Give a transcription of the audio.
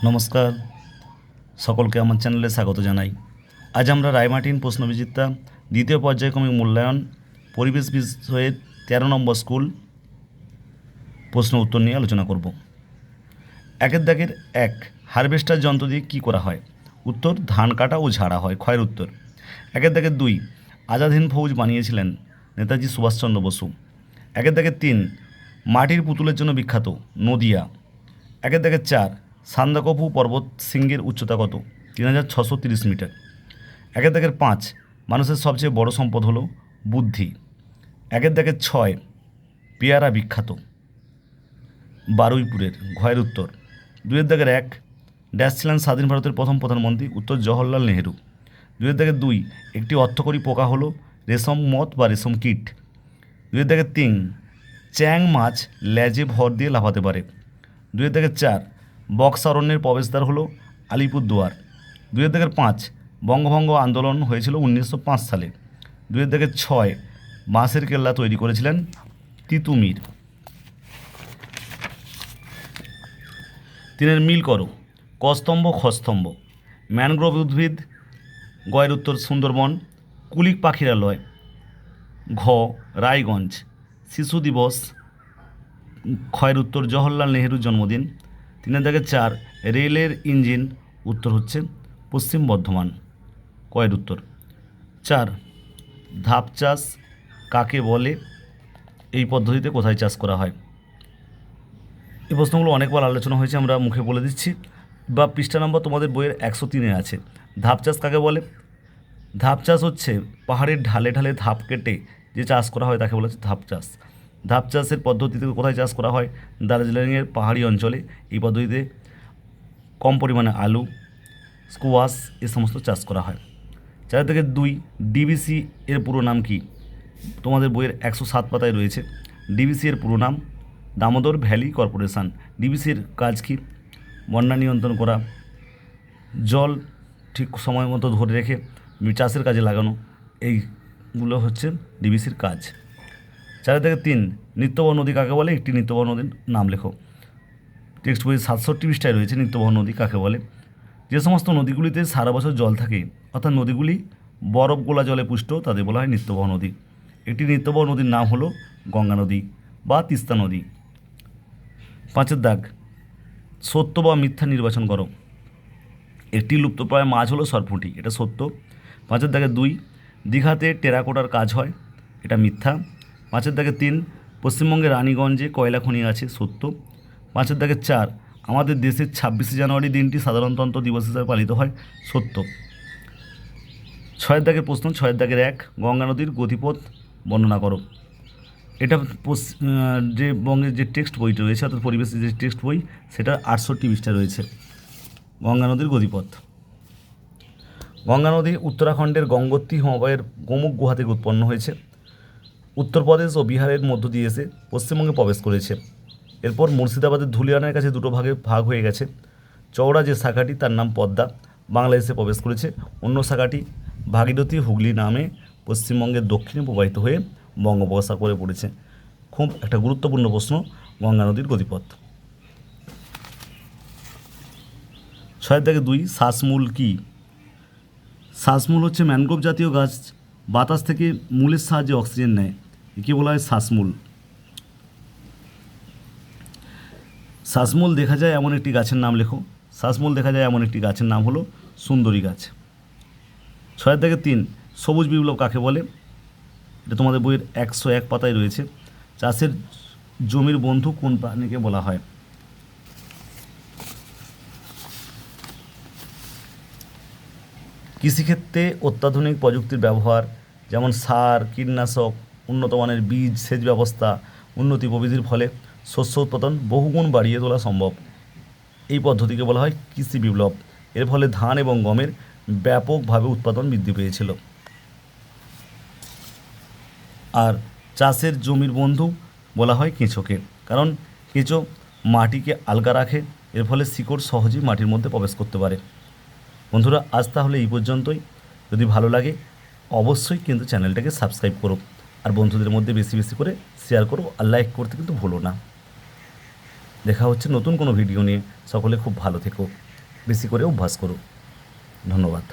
নমস্কার, সকলকে আমার চ্যানেলে স্বাগত জানাই। আজ আমরা রায়মার্টিন প্রশ্নবিচিত্রা দ্বিতীয় পর্যায়ক্রমিক মূল্যায়ন পরিবেশ বিষয়ে 13 নম্বর স্কুল প্রশ্ন উত্তর নিয়ে আলোচনা করব। একের দাগের 1, হারভেস্টার যন্ত্র দিয়ে কী করা হয়? উত্তর, ধান কাটা ও ঝাড়া হয়। ক্ষয়ের উত্তর। একের দাগের 2, আজাদ হিন্দ ফৌজ বানিয়েছিলেন নেতাজি সুভাষচন্দ্র বসু। একের দাগের 3, মাটির পুতুলের জন্য বিখ্যাত নদিয়া। একের দাগের 4, সান্দাকফু পর্বত শৃঙ্গের উচ্চতা কত? 3630 মিটার। একের দাগের 5, মানুষের সবচেয়ে বড় সম্পদ হলো বুদ্ধি। একের দাগের 6, পেয়ারা বিখ্যাত বারুইপুরের। ঘয়ের উত্তর। 2-এর দাগের 1, ড্যাশ ছিলেন স্বাধীন ভারতের প্রথম প্রধানমন্ত্রী? উত্তর, জওহরলাল নেহেরু। 2-এর দাগের 2, একটি অর্থকরী পোকা হলো রেশম মথ বা রেশম কীট। 2-এর দাগের 3, চ্যাং মাছ ল্যাজে ভর দিয়ে লাফাতে পারে। 2-এর দাগের 4, বক্স অরণ্যের প্রবেশদ্বার হলো আলিপুরদুয়ার। 2-এর দাগের 5, বঙ্গভঙ্গ আন্দোলন হয়েছিল 1905 সালে। 2-এর দাগের 6, বাঁশের কেল্লা তৈরি করেছিলেন তিতুমির। 3-এর মিল করো। কস্তম্ভ খস্তম্ভ। ম্যানগ্রোভ উদ্ভিদ। গয়ের উত্তর, সুন্দরবন। কুলিক পাখিরালয়। ঘ, রায়গঞ্জ। শিশু দিবস। ক্ষয়ের উত্তর, জওহরলাল নেহেরুর জন্মদিন। 3-এর দাগের 4, রেলের ইঞ্জিন। উত্তর হচ্ছে পশ্চিম বর্ধমান। কয়ের উত্তর। 4, ধাপ চাষ কাকে বলে? এই পদ্ধতিতে কোথায় চাষ করা হয়? এই প্রশ্নগুলো অনেকবার আলোচনা হয়েছে, আমরা মুখে বলে দিচ্ছি বা পৃষ্ঠা নম্বর তোমাদের বইয়ের 103-এ আছে। ধাপ চাষ কাকে বলে? ধাপ চাষ হচ্ছে পাহাড়ের ঢালে ঢালে ধাপ কেটে যে চাষ করা হয় তাকে বলা হচ্ছে ধাপ চাষ। ধাপ চাষের পদ্ধতিতে কোথায় চাষ করা হয়? দার্জিলিংয়ের পাহাড়ি অঞ্চলে। এই পদ্ধতিতে কম পরিমাণে আলু, স্কোয়াশ এ সমস্ত চাষ করা হয়। 4 থেকে 2, ডিবিসি এর পুরো নাম কি? তোমাদের বইয়ের 107 পাতায় রয়েছে। ডিবিসি এর পুরো নাম দামোদর ভ্যালি কর্পোরেশন। ডিবিসির কাজ কি? বন্যা নিয়ন্ত্রণ করা, জল ঠিক সময় মতো ধরে রেখে চাষের কাজে লাগানো, এইগুলো হচ্ছে ডিবিসির কাজ। 4 থেকে 3, নিত্যবহ নদী কাকে বলে? একটি নিত্যবহ নদীর নাম লেখো। টেক্সট বই 67 পৃষ্ঠায় রয়েছে নিত্যবহ নদী কাকে বলে। যে সমস্ত নদীগুলিতে সারা বছর জল থাকে, অর্থাৎ নদীগুলি বরফ গোলা জলে পুষ্ট, তাদের বলা হয় নিত্যবহ নদী। একটি নিত্যবহ নদীর নাম হলো গঙ্গা নদী বা তিস্তা নদী। 5-এর দাগ, সত্য বা মিথ্যা নির্বাচন করো। একটি লুপ্তপ্রায় মাছ হলো সরপুঁটি, এটা সত্য। 5-এর দাগে 2, দীঘাতে টেরাকোটার কাজ হয়, এটা মিথ্যা। 5-এর দাগে 3, পশ্চিমবঙ্গের রানীগঞ্জে কয়লা খনি আছে, সত্য। 5-এর দাগে 4, আমাদের দেশের 26শে জানুয়ারি দিনটি সাধারণতন্ত্র দিবস হিসাবে পালিত হয়, সত্য। 6-এর দাগের প্রশ্ন। 6-এর দাগের 1, গঙ্গা নদীর গতিপথ বর্ণনা করো। এটা যে বঙ্গের যে টেক্সট বইটা রয়েছে, অর্থাৎ পরিবেশের যে টেক্সট বই, সেটা 68 পৃষ্ঠা রয়েছে। গঙ্গা নদীর গতিপথ। গঙ্গা নদী উত্তরাখণ্ডের গঙ্গোত্রী হিমবাহের গোমুখ গুহা থেকে উৎপন্ন হয়েছে। উত্তরপ্রদেশ ও বিহারের মধ্য দিয়ে এসে পশ্চিমবঙ্গে প্রবেশ করেছে। এরপর মুর্শিদাবাদের ধুলিয়ানের কাছে দুটো ভাগে ভাগ হয়ে গেছে। চওড়া যে শাখাটি তার নাম পদ্মা, বাংলাদেশে প্রবেশ করেছে। অন্য শাখাটি ভাগীরথী হুগলি নামে পশ্চিমবঙ্গের দক্ষিণে প্রবাহিত হয়ে বঙ্গোপসাগরে পড়েছে। খুব একটা গুরুত্বপূর্ণ প্রশ্ন, গঙ্গা নদীর গতিপথ। 6-এর দাগে 2, শ্বাসমূল কি? শ্বাসমূল হচ্ছে ম্যানগ্রোভ জাতীয় গাছ, বাতাস থেকে মূলের সাহায্যে অক্সিজেন নেয়, একে বলা হয় শ্বাসমূল। শ্বাসমূল দেখা যায় এমন একটি গাছের নাম লেখো। শ্বাসমূল দেখা যায় এমন একটি গাছের নাম হলো সুন্দরী গাছ। 6-এর দাগে 3, সবুজ বিপ্লব কাকে বলে? এটা তোমাদের বইয়ের 101 পাতায় রয়েছে। চাষের জমির বন্ধু কোন প্রাণীকে বলা হয়? কৃষিক্ষেত্রে অত্যাধুনিক প্রযুক্তির ব্যবহার, যেমন সার, কীটনাশক, উন্নত মানের বীজ, সেচ ব্যবস্থা, উন্নতি প্রভৃতির ফলে শস্য উৎপাদন বহুগুণ বাড়িয়ে তোলা সম্ভব। এই পদ্ধতিকে বলা হয় কৃষি বিপ্লব। এর ফলে ধান এবং গমের ব্যাপকভাবে উৎপাদন বৃদ্ধি পেয়েছিল। আর চাষের জমির বন্ধু বলা হয় কেঁচোকে, কারণ কেঁচো মাটিকে আলগা রাখে, এর ফলে শিকড় সহজেই মাটির মধ্যে প্রবেশ করতে পারে। বন্ধুরা, আজ তাহলে এই পর্যন্তই। যদি ভালো লাগে অবশ্যই কিন্তু চ্যানেলটাকে সাবস্ক্রাইব করো, আর বন্ধুদের মধ্যে বেশি বেশি করে শেয়ার করো, আর লাইক করতে কিন্তু ভুলো না। দেখা হচ্ছে নতুন কোনো ভিডিও নিয়ে। সকলে খুব ভালো থেকো। বেশি করে অভ্যাস করো। ধন্যবাদ।